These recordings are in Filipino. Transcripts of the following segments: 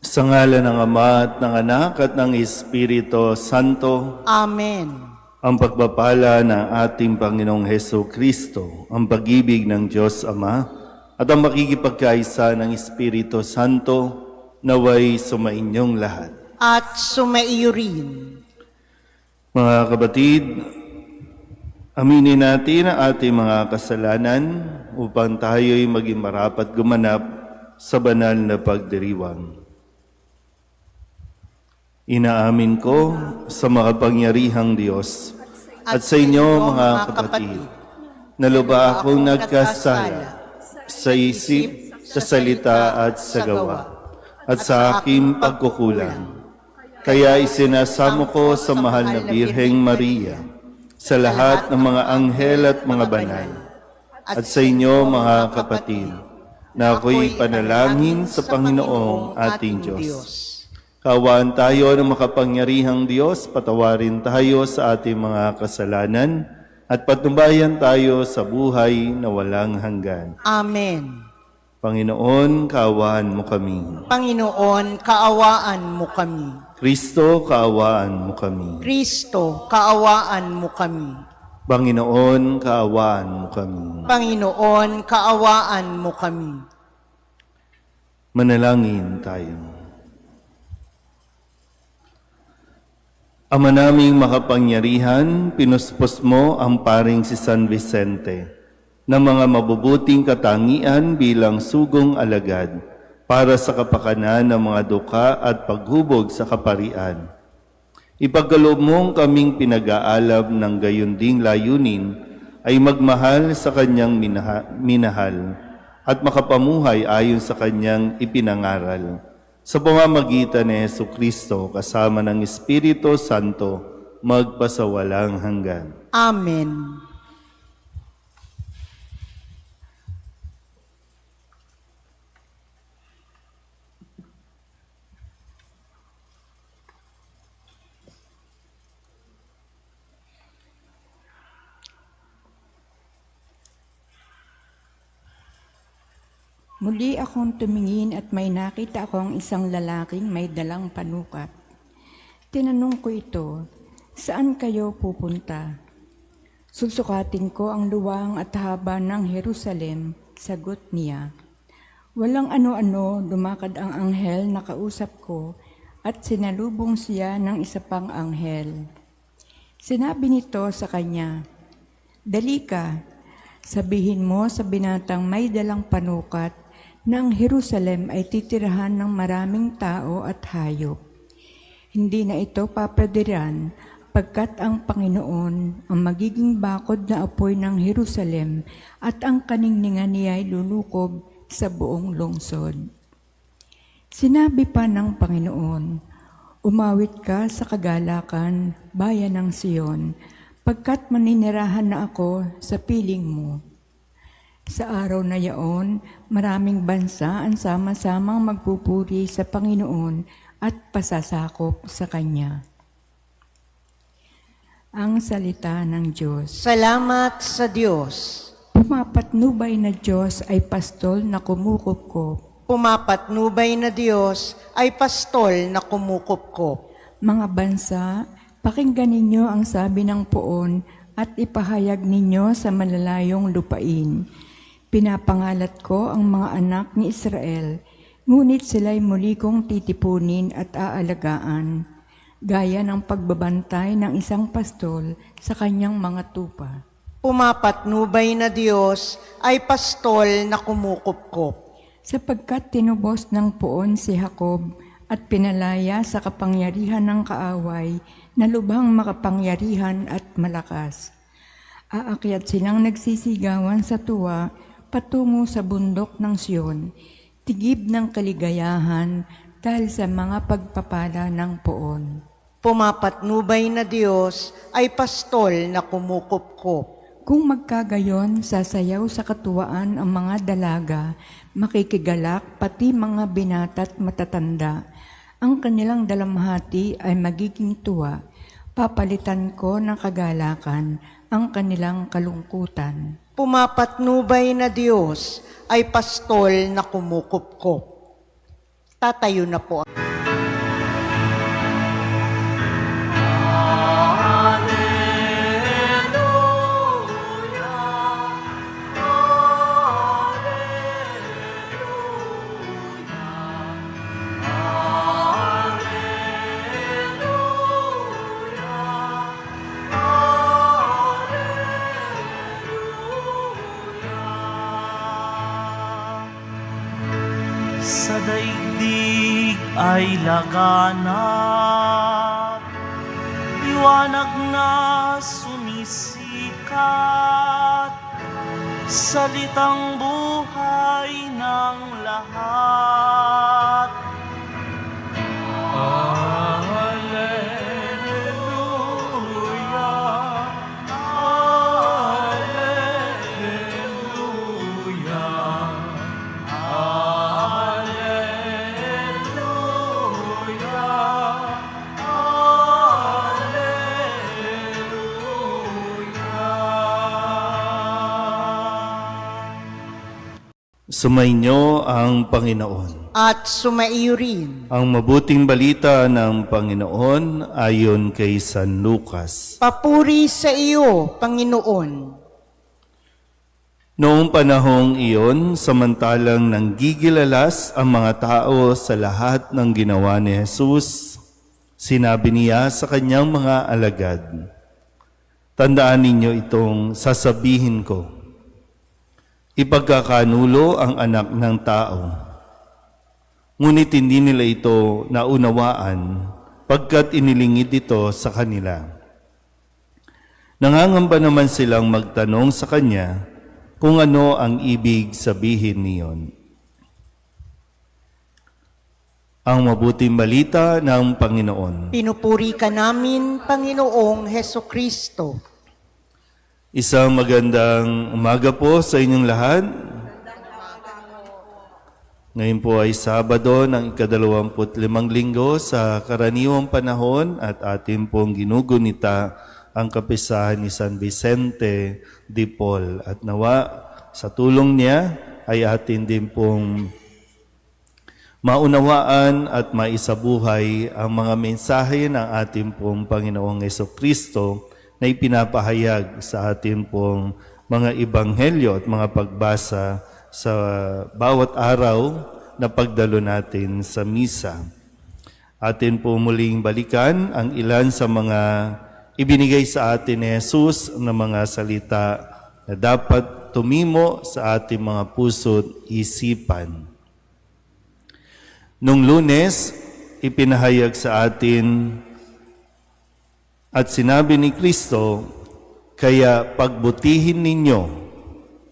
Sa ngalan ng Ama at ng Anak at ng Espiritu Santo, Amen. ang pagpapala ng ating Panginoong Heso Kristo, ang pag-ibig ng Diyos Ama, at ang makikipagkaisa ng Espiritu Santo, naway sumainyong lahat. At sumaiyo rin. Mga kapatid, aminin natin ang ating mga kasalanan upang tayo'y maging marapat gumanap sa banal na pagdiriwang. Inaamin ko sa makapangyarihang Diyos at sa inyo mga kapatid, na lubha akong nagkasala sa isip, sa salita at sa gawa, at sa aking pagkukulang. Kaya isinasamo ko sa mahal na Birheng Maria, sa lahat ng mga anghel at mga banal, at sa inyo mga kapatid, na ako'y panalangin sa Panginoong ating Diyos. Kaawaan tayo ng makapangyarihang Diyos, patawarin tayo sa ating mga kasalanan, at patnubayan tayo sa buhay na walang hanggan. Amen. Panginoon, kaawaan mo kami. Panginoon, kaawaan mo kami. Kristo, kaawaan mo kami. Kristo, kaawaan mo kami. Panginoon, kaawaan mo kami. Panginoon, kaawaan mo kami. Manalangin tayo. Ama naming makapangyarihan, pinuspos mo ang paring si San Vicente na mga mabubuting katangian bilang sugong alagad para sa kapakanan ng mga duka at paghubog sa kaparian. Ipagkaloob mong kaming pinag-aalab ng gayon ding layunin ay magmahal sa kanyang minahal at makapamuhay ayon sa kanyang ipinangaral. Sa pamamagitan ni Jesucristo kasama ng Espiritu Santo, magpasawalang hanggan. Amen. Muli akong tumingin at may nakita akong isang lalaking may dalang panukat. Tinanong ko ito, saan kayo pupunta? Susukatin ko ang luwang at haba ng Jerusalem, sagot niya. Walang ano-ano, lumakad ang anghel na kausap ko at sinalubong siya ng isa pang anghel. Sinabi nito sa kanya, dali ka, sabihin mo sa binatang may dalang panukat na ang Jerusalem ay titirahan ng maraming tao at hayop. Hindi na ito papadiran pagkat ang Panginoon ang magiging bakod na apoy ng Jerusalem at ang kaningningan niya ay lulukob sa buong lungsod. Sinabi pa ng Panginoon, umawit ka sa kagalakan, bayan ng Sion, pagkat maninirahan na ako sa piling mo. Sa araw na yaon, maraming bansa ang sama-samang magpupuri sa Panginoon at pasasakop sa Kanya. Ang salita ng Diyos. Salamat sa Diyos. Pumapatnubay na Diyos ay pastol na kumukupkop. Pumapatnubay na Diyos ay pastol na kumukupkop. Mga bansa, pakinggan ninyo ang sabi ng poon at ipahayag ninyo sa malalayong lupain. Pinapangalat ko ang mga anak ni Israel, ngunit sila'y muli kong titipunin at aalagaan, gaya ng pagbabantay ng isang pastol sa kanyang mga tupa. Pumapatnubay na Diyos ay pastol na kumukupkop. Sapagkat tinubos ng poon si Jacob at pinalaya sa kapangyarihan ng kaaway na lubhang makapangyarihan at malakas. Aakyat silang nagsisigawan sa tuwa patungo sa bundok ng Sion, tigib ng kaligayahan dahil sa mga pagpapala ng poon. Pumapatnubay na Diyos ay pastol na kumukupkop. Kung magkagayon, sasayaw sa katuwaan ang mga dalaga, makikigalak pati mga binata't matatanda. Ang kanilang dalamhati ay magiging tuwa. Papalitan ko ng kagalakan ang kanilang kalungkutan. Pumapatnubay na Diyos ay pastol na kumukupkop. Tatayo na po. Sa daigdig ay laganap, liwanag na sumisikat, salitang buhay ng lahat. Alleluia, Alleluia. Sumainyo ang Panginoon. At sumaiyo rin. Ang mabuting balita ng Panginoon ayon kay San Lucas. Papuri sa iyo, Panginoon. Noong panahong iyon, samantalang nanggigilalas ang mga tao sa lahat ng ginawa ni Jesus, sinabi niya sa kanyang mga alagad, "Tandaan ninyo itong sasabihin ko. Ipagkakanulo ang anak ng tao. Ngunit hindi nila ito naunawaan pagkat inilingid ito sa kanila. Nangangamba naman silang magtanong sa kanya kung ano ang ibig sabihin niyon." Ang mabuting balita ng Panginoon. Pinupuri ka namin, Panginoong Hesukristo. Isang magandang umaga po sa inyong lahat. Ngayon po ay Sabado ng ika-25 linggo sa karaniwang panahon at atin pong ginugunita ang kapisahan ni San Vicente de Paul. At nawa sa tulong niya ay atin din pong maunawaan at maisabuhay ang mga mensahe ng ating pong Panginoong Jesucristo na ipinapahayag sa atin pong mga ebanghelyo at mga pagbasa sa bawat araw na pagdalo natin sa misa. Atin po muling balikan ang ilan sa mga ibinigay sa atin ni Jesus na mga salita na dapat tumimo sa ating mga puso't isipan. Nung Lunes, ipinahayag sa atin at sinabi ni Kristo, "Kaya pagbutihin ninyo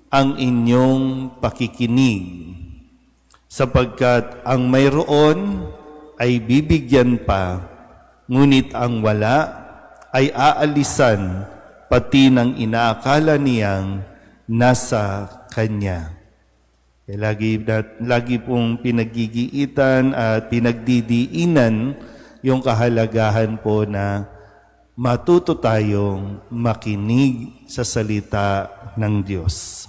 ang inyong pakikinig, sapagkat ang mayroon ay bibigyan pa, ngunit ang wala ay aalisan pati ng inaakala niyang nasa Kanya." Lagi pong pinagigiitan at pinagdidiinan yung kahalagahan po na matuto tayong makinig sa salita ng Diyos.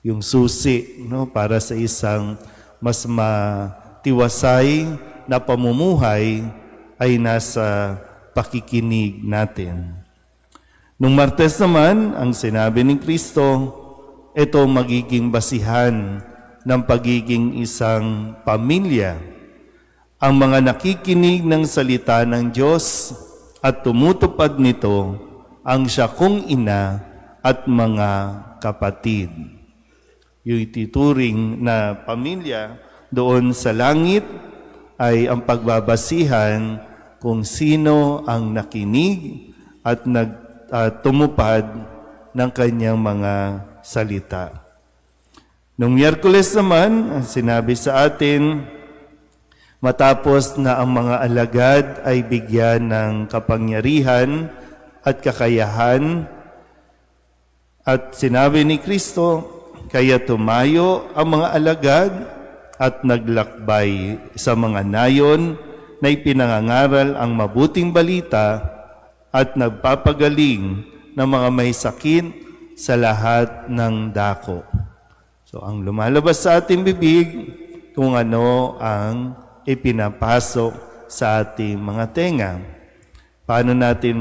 Yung susi, para sa isang mas matiwasay na pamumuhay ay nasa pakikinig natin. Nung Martes naman, ang sinabi ni Kristo, ito magiging basihan ng pagiging isang pamilya. Ang mga nakikinig ng salita ng Diyos at tumutupad nito ang siya kong ina at mga kapatid. Yung ituturing na pamilya doon sa langit ay ang pagbabasihan kung sino ang nakinig at tumupad ng kanyang mga salita. Nung Miyerkules naman, ang sinabi sa atin, matapos na ang mga alagad ay bigyan ng kapangyarihan at kakayahan, at sinabi ni Kristo, kaya tumayo ang mga alagad at naglakbay sa mga nayon na ipinangangaral ang mabuting balita at nagpapagaling ng mga may sakit sa lahat ng dako. So ang lumalabas sa ating bibig kung ano ang ipinapasok sa ating mga tenga. Paano natin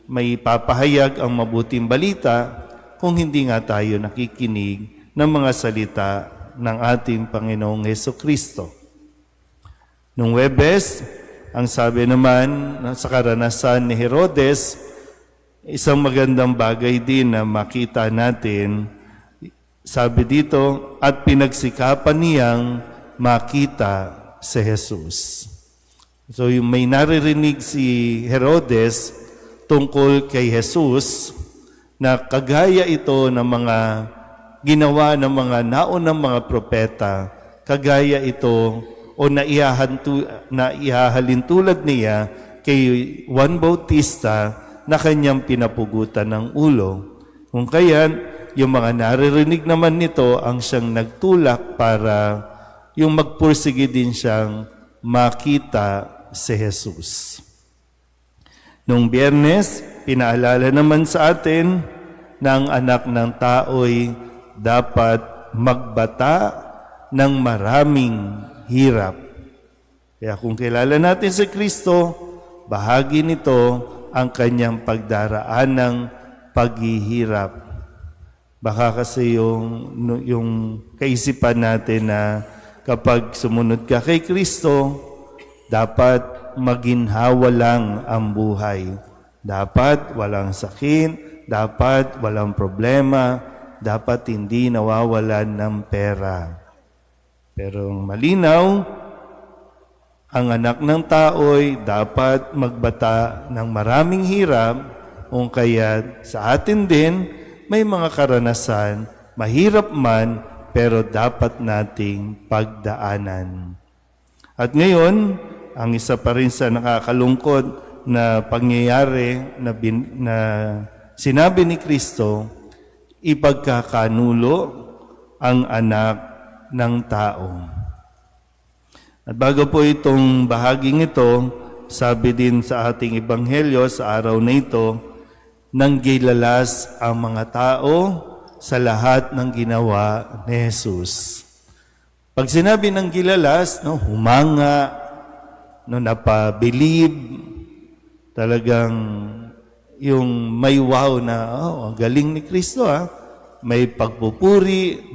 may papahayag ang mabuting balita kung hindi nga tayo nakikinig ng mga salita ng ating Panginoong Hesukristo? Nung Huwebes, ang sabi naman sa karanasan ni Herodes, isang magandang bagay din na makita natin, sabi dito, at pinagsikapan niyang makita si Jesus. So yung may naririnig si Herodes tungkol kay Jesus na kagaya ito ng mga ginawa ng mga naunang mga propeta, kagaya ito o naihahalin tulad niya kay Juan Bautista na kanyang pinapugutan ng ulo. Kung kaya, yung mga naririnig naman nito ang siyang nagtulak para yung magpursige din siyang makita si Jesus. Nung Biyernes, pinaalala naman sa atin na ang anak ng tao'y dapat magbata ng maraming hirap. Kaya kung kilala natin si Kristo, bahagi nito ang kanyang pagdaraan ng paghihirap. Baka kasi yung kaisipan natin na kapag sumunod ka kay Kristo, dapat maginhawa lang ang buhay. Dapat walang sakit, dapat walang problema, dapat hindi nawawalan ng pera. Pero malinaw, ang anak ng tao'y dapat magbata ng maraming hirap, kung kaya sa atin din, may mga karanasan, mahirap man, pero dapat nating pagdaanan. At ngayon, ang isa pa rin sa nakakalungkot na pangyayari na sinabi ni Kristo, ipagkakanulo ang anak ng tao. At bago po itong bahaging ito, sabi din sa ating ebanghelyo sa araw na ito, nang gilalas ang mga tao sa lahat ng ginawa ni Jesus. Pag sinabi ng gilalas, humanga, napabilib, talagang yung may wow na, ang galing ni Kristo, may pagpupuri,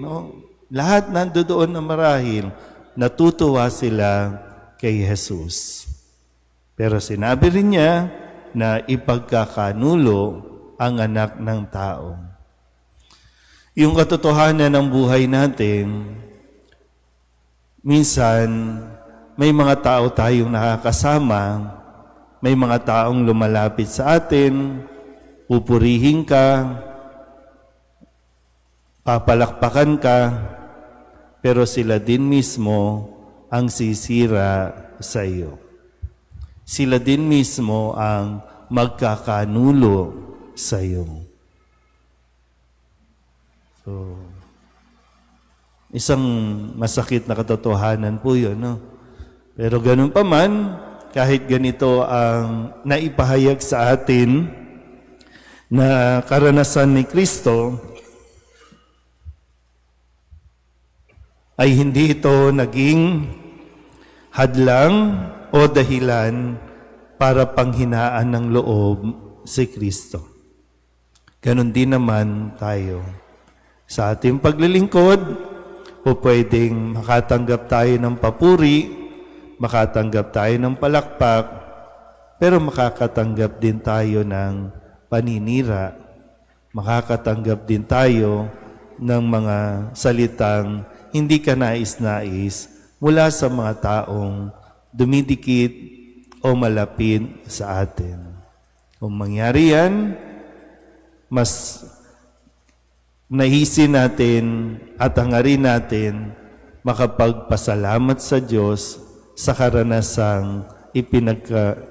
lahat nandoon na marahil, natutuwa sila kay Jesus. Pero sinabi rin niya na ipagkakanulo ang anak ng tao. Yung katotohanan ng buhay natin, minsan may mga tao tayong nakakasama, may mga taong lumalapit sa atin, pupurihin ka, papalakpakan ka, pero sila din mismo ang sisira sa iyo. Sila din mismo ang magkakanulo sa iyo. So, isang masakit na katotohanan po yun, no? Pero ganun pa man, kahit ganito ang naipahayag sa atin na karanasan ni Kristo, ay hindi ito naging hadlang o dahilan para panghinaan ng loob si Kristo. Ganon din naman tayo. Sa ating paglilingkod, o pwedeng makatanggap tayo ng papuri, makatanggap tayo ng palakpak, pero makakatanggap din tayo ng paninira. Makakatanggap din tayo ng mga salitang hindi ka nais-nais mula sa mga taong dumidikit o malapit sa atin. Kung mangyari yan, mas nahisin natin at hangarin natin makapagpasalamat sa Diyos sa karanasang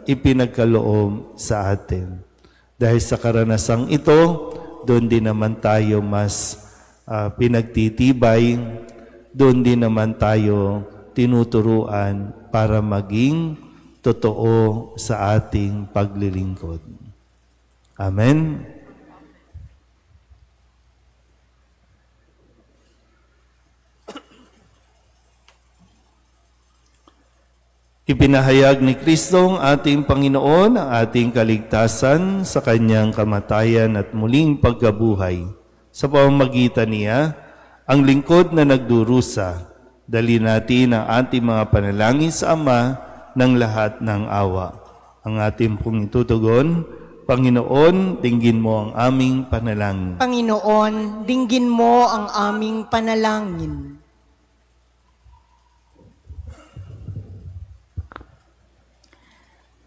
ipinagkaloob sa atin. Dahil sa karanasang ito, doon din naman tayo mas pinagtitibay, doon din naman tayo tinuturuan para maging totoo sa ating paglilingkod. Amen. Ipinahayag ni Kristo ang ating Panginoon ang ating kaligtasan sa kanyang kamatayan at muling pagkabuhay. Sa pamamagitan niya, ang lingkod na nagdurusa, dali natin ang ating mga panalangin sa Ama ng lahat ng awa. Ang ating pong itutugon, Panginoon, dinggin mo ang aming panalangin. Panginoon, dinggin mo ang aming panalangin.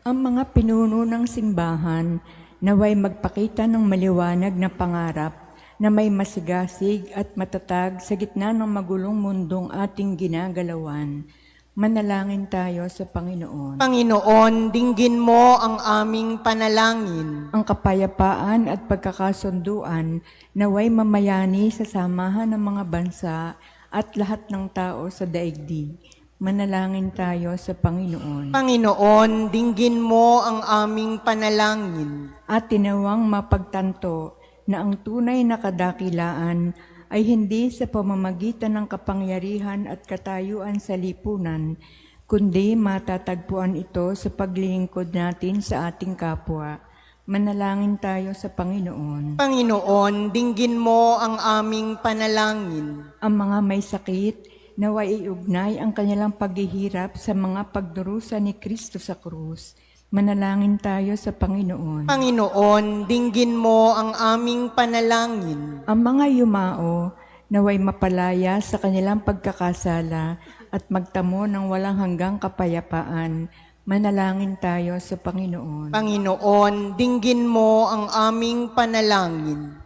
Ang mga pinuno ng simbahan naway magpakita ng maliwanag na pangarap na may masigasig at matatag sa gitna ng magulong mundong ating ginagalawan. Manalangin tayo sa Panginoon. Panginoon, dinggin mo ang aming panalangin. Ang kapayapaan at pagkakasunduan naway mamayani sa samahan ng mga bansa at lahat ng tao sa daigdig. Manalangin tayo sa Panginoon. Panginoon, dinggin mo ang aming panalangin. At tinawang mapagtanto na ang tunay na kadakilaan ay hindi sa pamamagitan ng kapangyarihan at katayuan sa lipunan, kundi matatagpuan ito sa paglilingkod natin sa ating kapwa. Manalangin tayo sa Panginoon. Panginoon, dinggin mo ang aming panalangin. Ang mga may sakit, naway iugnay ang kanilang paghihirap sa mga pagdurusa ni Kristo sa krus. Manalangin tayo sa Panginoon. Panginoon, dinggin mo ang aming panalangin. Ang mga yumao, naway mapalaya sa kanilang pagkakasala at magtamo ng walang hanggang kapayapaan. Manalangin tayo sa Panginoon. Panginoon, dinggin mo ang aming panalangin.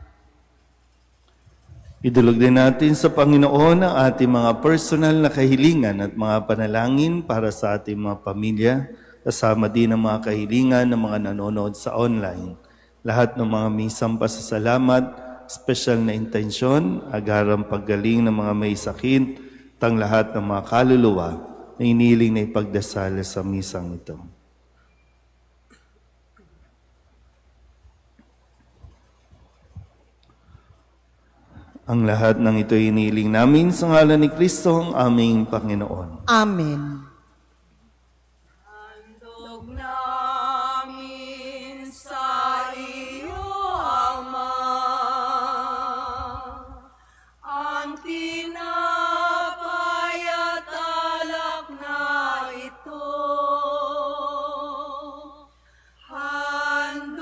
Idulog din natin sa Panginoon ang ating mga personal na kahilingan at mga panalangin para sa ating mga pamilya, kasama din ang mga kahilingan ng mga nanonood sa online. Lahat ng mga misang pasasalamat, special na intensyon, agarang paggaling ng mga may sakit, tang lahat ng mga kaluluwa na iniling na ipagdasal sa misang ito. Ang lahat ng ito iniling namin sa ngalan ni Kristo, ang aming Panginoon. Amen. Handog namin sa iyo, Ama, ang tinapay at alak na ito. Handog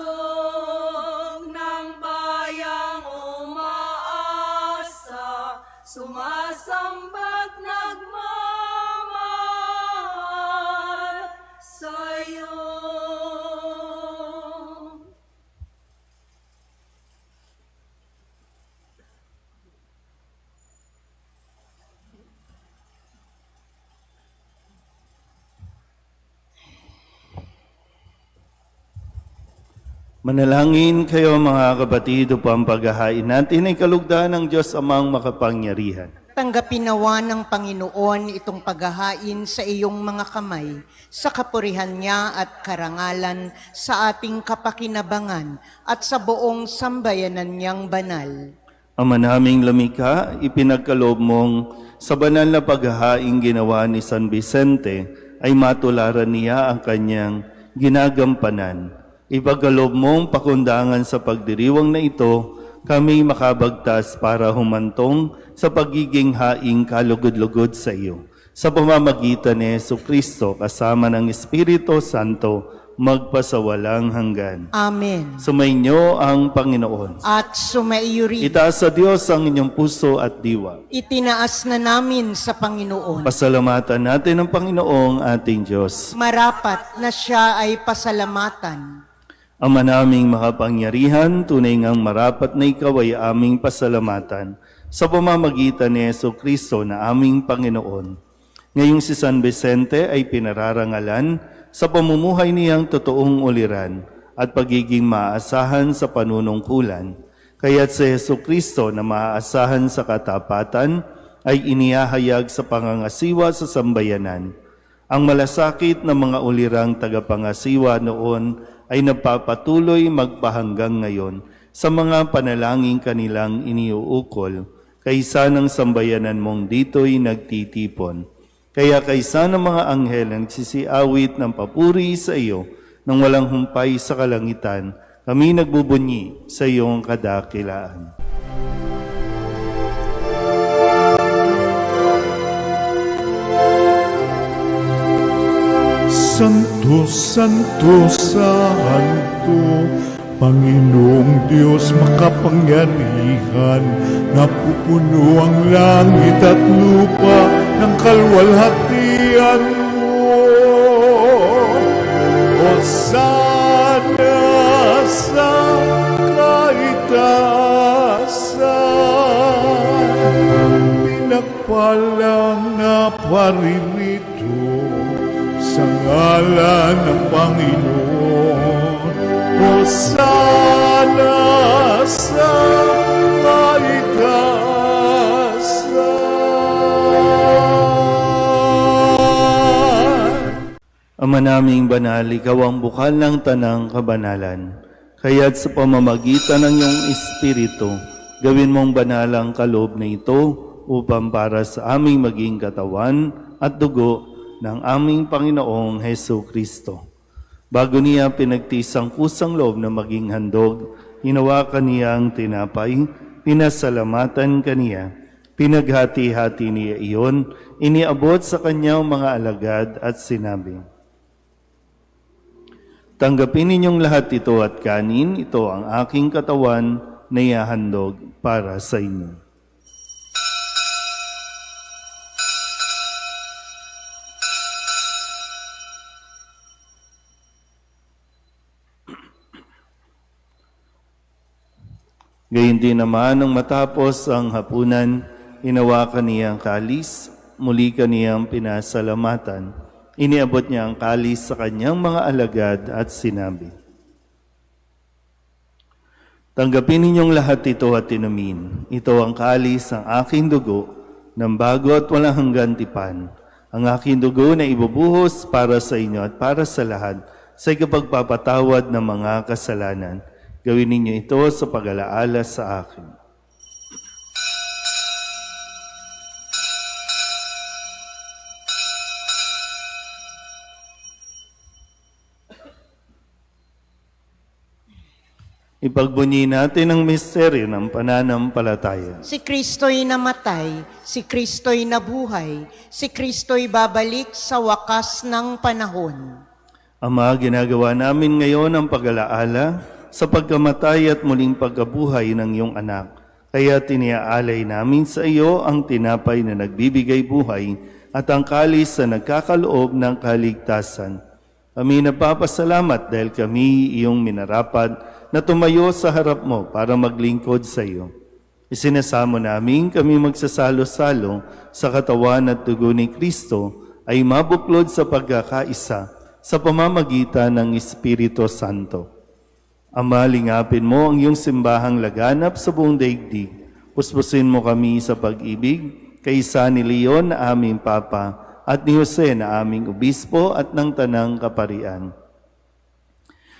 ng bayang umaasa, sumasamba't nagmamahal sa'yo. Manalangin kayo mga kapatid upang paghahain natin ay kalugdan ng Diyos amang makapangyarihan. Tanggapin nawa ng Panginoon itong paghahain sa iyong mga kamay, sa kapurihan niya at karangalan, sa ating kapakinabangan at sa buong sambayanan niyang banal. Ama naming lumikha, ipinagkaloob mong sa banal na paghahain ginawa ni San Vicente ay matularan niya ang kanyang ginagampanan. Ipagkaloob mong pakundangan sa pagdiriwang na ito, kami makabagtas para humantong sa pagiging haing kalugod-lugod sa iyo. Sa pamamagitan ni Jesucristo kasama ng Espiritu Santo, magpasawalang hanggan. Amen. Sumainyo ang Panginoon. At sumaiyo rin. Itaas sa Diyos ang inyong puso at diwa. Itinaas na namin sa Panginoon. Pasalamatan natin ang Panginoong ating Diyos. Marapat na siya ay pasalamatan. Ama naming makapangyarihan, tunay ngang marapat na ikaw ay aming pasalamatan sa pamamagitan ni Jesucristo na aming Panginoon. Ngayong si San Vicente ay pinararangalan sa pamumuhay niyang totoong uliran at pagiging maaasahan sa panunungkulan. Kaya't si Jesucristo na maaasahan sa katapatan ay inihahayag sa pangangasiwa sa sambayanan. Ang malasakit ng mga ulirang tagapangasiwa noon ay nagpapatuloy magpahanggang ngayon sa mga panalangin kanilang iniuukol kaysa ng sambayanan mong dito'y nagtitipon. Kaya kaysa ng mga anghel na nagsisiawit ng papuri sa iyo nang walang humpay sa kalangitan, kami nagbubunyi sa iyong kadakilaan. Santo, Santo, Santo, Panginoong Diyos makapangyarihan, napupuno ang langit at lupa ng kalwalhatian mo. Hosana sa kaitaasan, pinagpalang na paririto sa ngalan ng Panginoon. Hosana sa kaitaasan. Ama naming banal, ikaw ang bukal ng tanang kabanalan. Kaya't sa pamamagitan ng iyong Espiritu, gawin mong banal ang kaloob na ito upang para sa aming maging katawan at dugo ng aming Panginoong Heso Kristo. Bago niya pinagtisang kusang loob na maging handog, hinawakan niya ang tinapay, pinasalamatan kaniya, pinaghati-hati niya iyon, iniabot sa kanyang mga alagad at sinabi, "Tanggapin ninyong lahat ito at kanin, ito ang aking katawan na ihahandog para sa inyo." Gayun din naman, nung matapos ang hapunan, hinawakan niya ang kalis, muli kaniyang pinasalamatan. Iniabot niya ang kalis sa kanyang mga alagad at sinabi, "Tanggapin ninyong lahat ito at inumin. Ito ang kalis ng aking dugo, ng bago at walang hanggan tipan. Ang aking dugo na ibubuhos para sa inyo at para sa lahat sa ikapagpapatawad ng mga kasalanan. Gawin ninyo ito sa pag-alaala sa akin." Ipagbunyi natin ang misteryo ng pananampalataya. Si Kristo'y namatay, si Kristo'y nabuhay, si Kristo'y babalik sa wakas ng panahon. Ama, ginagawa namin ngayon ang pag-alaala sa pagkamatay at muling pagkabuhay ng iyong anak. Kaya tiniaalay namin sa iyo ang tinapay na nagbibigay buhay at ang kalis na nagkakaloob ng kaligtasan. Kami napapasalamat dahil kami iyong minarapat na tumayo sa harap mo para maglingkod sa iyo. Isinasamo namin kami magsasalo-salo sa katawan at dugo ni Kristo ay mabuklod sa pagkakaisa sa pamamagitan ng Espiritu Santo. Ama, lingapin mo ang iyong simbahang laganap sa buong daigdig. Puspusin mo kami sa pag-ibig kay San Leon na aming Papa at ni Jose na aming Obispo at ng Tanang Kaparian.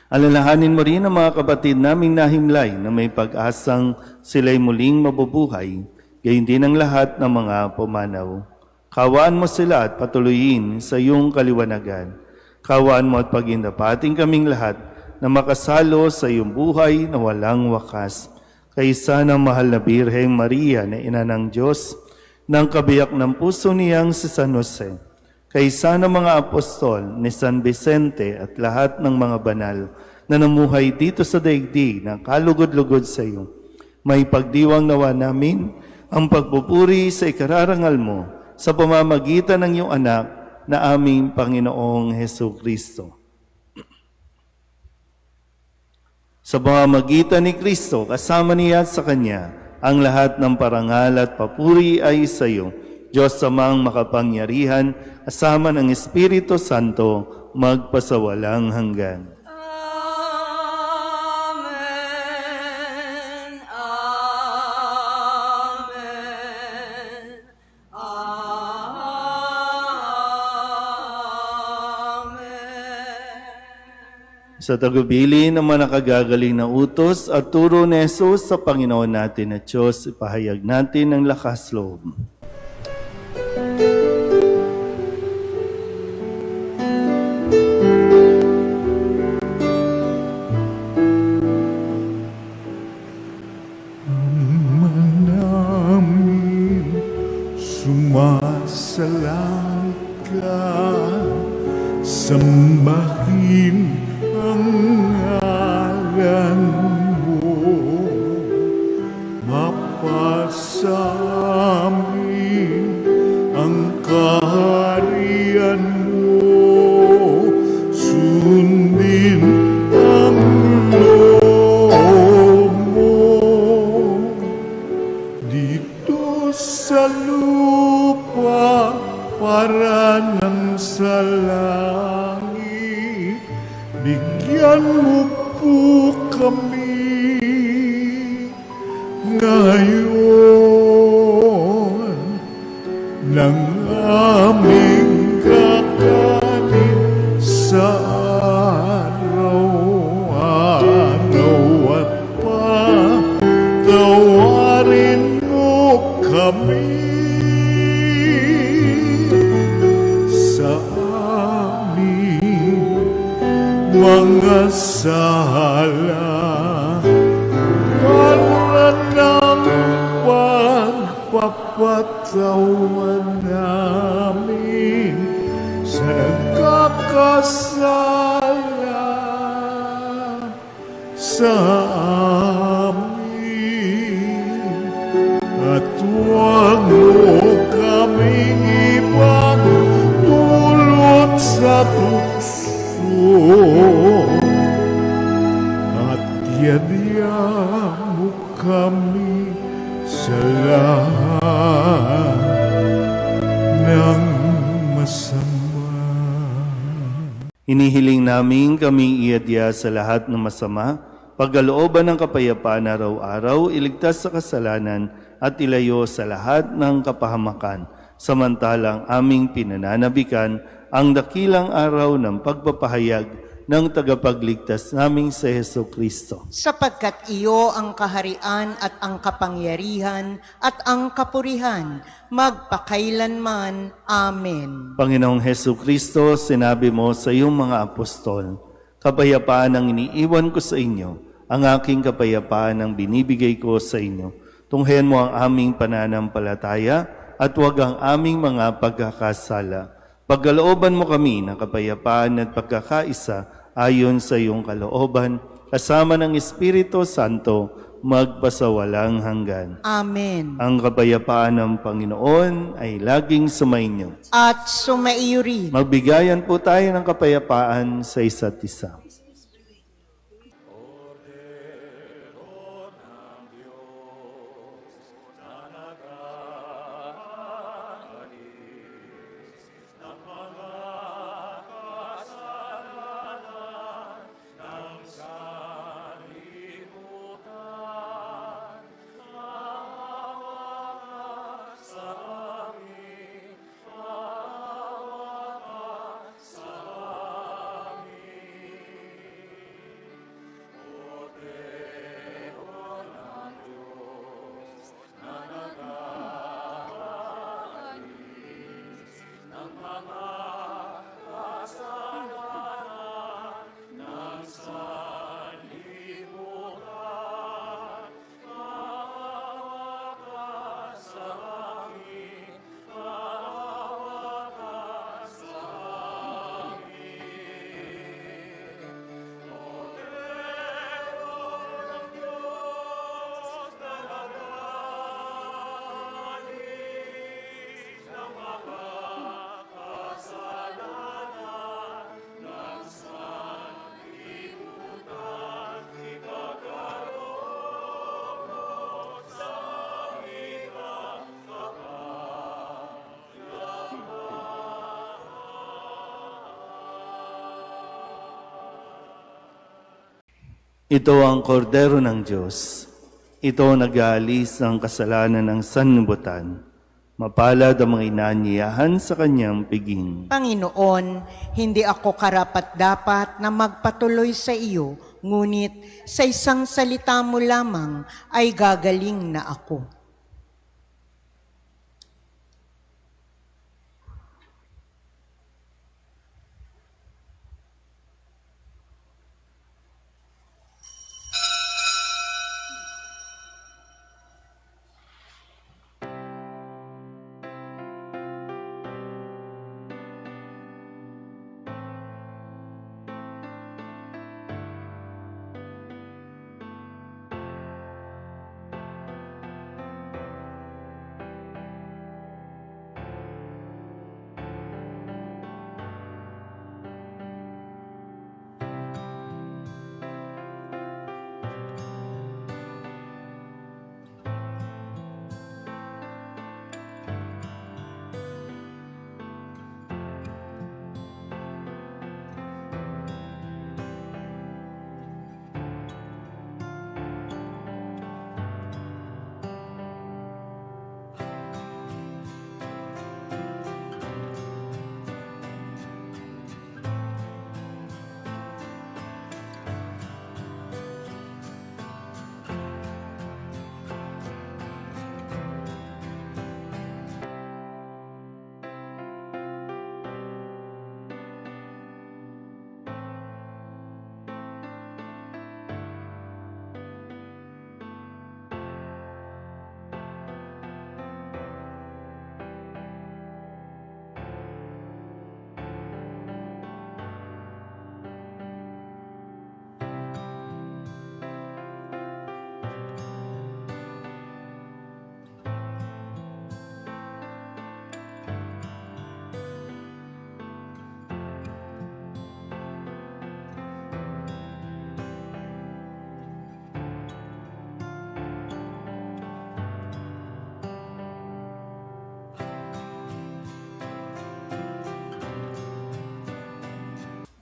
Alalahanin mo rin ang mga kapatid naming nahimlay na may pag-asang sila'y muling mabubuhay, gayon din ang lahat ng mga pumanaw. Kawaan mo sila at patuloyin sa iyong kaliwanagan. Kawaan mo at pagindapating kaming lahat na makasalo sa iyong buhay na walang wakas. Kaysa ng mahal na Birheng Maria na ina ng Diyos, ng kabiyak ng puso niyang si San Jose, kaysa ng mga apostol ni San Vicente at lahat ng mga banal na namuhay dito sa daigdig na kalugod-lugod sa iyo, may pagdiwang nawa namin ang pagpupuri sa ikararangal mo sa pamamagitan ng iyong anak na aming Panginoong Heso Kristo. Sa pamamagitan ni Kristo, kasama niya at sa Kanya, ang lahat ng parangal at papuri ay sa iyo, Diyos Amang makapangyarihan, kasama ng Espiritu Santo, magpasawalang hanggan. Amen. Amen. Amen. Sa tagubilin ng mga nakagagaling na utos at turo ni Jesus sa Panginoon natin at Diyos, ipahayag natin ang lakas loob. sambahin ang ngalan mo, mapasamin ang kaharian mo, sundin ang loob mo dito sa lupa para nang sa langit. Bigyan mo po kami ngayon ng aming kakanin sa araw-araw, at patawarin mo kami sa aming mga sala, para ng pagpapatawan namin sa nagkakasala sa amin, at huwag mo kaming ipagdulot sa tukso, at yadya mo kami sa lahat ng masama. Hinihiling namin kaming iadya sa lahat ng masama, pagkalooban ng kapayapaan araw-araw, iligtas sa kasalanan at ilayo sa lahat ng kapahamakan, samantalang aming pinananabikan ang dakilang araw ng pagpapahayag ng tagapagligtas naming si Hesus Kristo. Sapagkat iyo ang kaharian at ang kapangyarihan at ang kapurihan, magpakailanman. Amen. Panginoong Hesus Kristo, sinabi mo sa iyong mga apostol, kapayapaan ang iniiwan ko sa inyo, ang aking kapayapaan ang binibigay ko sa inyo. Tunghayan mo ang aming pananampalataya at huwag ang aming mga pagkakasala. Pagkalooban mo kami ng kapayapaan at pagkakaisa ayon sa iyong kalooban, kasama ng Espiritu Santo, magpasawalang hanggan. Amen. Ang kapayapaan ng Panginoon ay laging sumainyo. At sumaiyo rin. Magbigayan po tayo ng kapayapaan sa isa't isa. Ito ang kordero ng Diyos. Ito nag-aalis ng kasalanan ng sanlibutan. Mapalad ang mga inaanyayahan sa kanyang piging. Panginoon, hindi ako karapat-dapat na magpatuloy sa iyo, ngunit sa isang salita mo lamang ay gagaling na ako.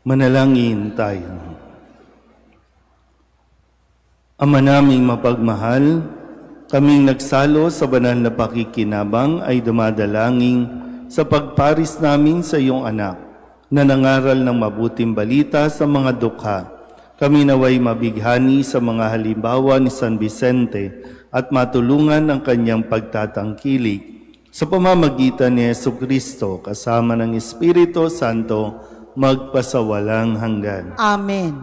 Manalangin tayo. Ama naming mapagmahal, kaming nagsalo sa banal na pakikinabang ay dumadalangin sa pagparis namin sa iyong anak na nangaral ng mabuting balita sa mga dukha. Kami naway mabighani sa mga halimbawa ni San Vicente at matulungan ang kanyang pagtatangkilik sa pamamagitan ni Jesucristo kasama ng Espiritu Santo magpasawalang hanggan. Amen.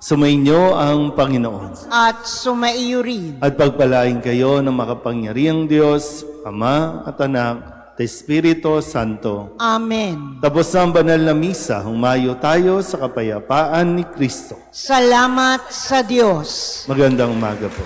Sumainyo ang Panginoon. At sumaiyo rin. At pagpalain kayo ng makapangyarihang Diyos, Ama at Anak, at Espiritu Santo. Amen. Tapos ang banal na misa, humayo tayo sa kapayapaan ni Kristo. Salamat sa Diyos. Magandang umaga po.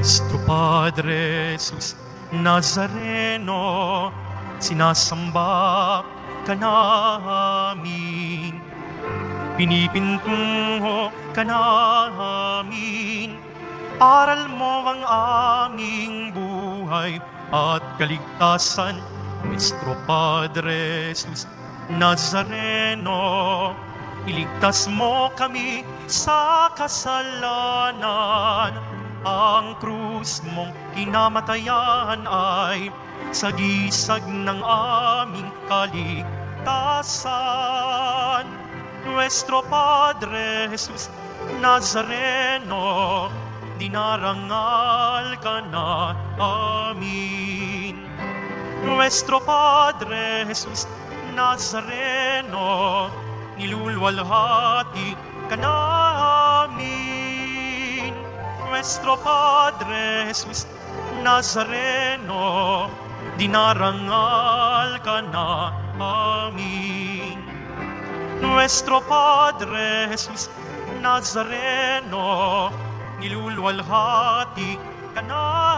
Nuestro Padre Jesus Nazareno, sinasamba ka namin, pinipintungo ka namin, aral mo ang aming buhay at kaligtasan. Nuestro Padre Jesus Nazareno, iligtas mo kami sa kasalanan. Ang krus mong kinamatayan ay sagisag ng aming kaligtasan. Nuestro Padre Jesus Nazareno, dinarangal ka na amin. Nuestro Padre Jesus Nazareno, nilulwalhati ka namin. Nuestro Padre Jesus Nazareno, dinarangal ka na amin. Nuestro Padre Jesus Nazareno, nilulwalhati ka namin.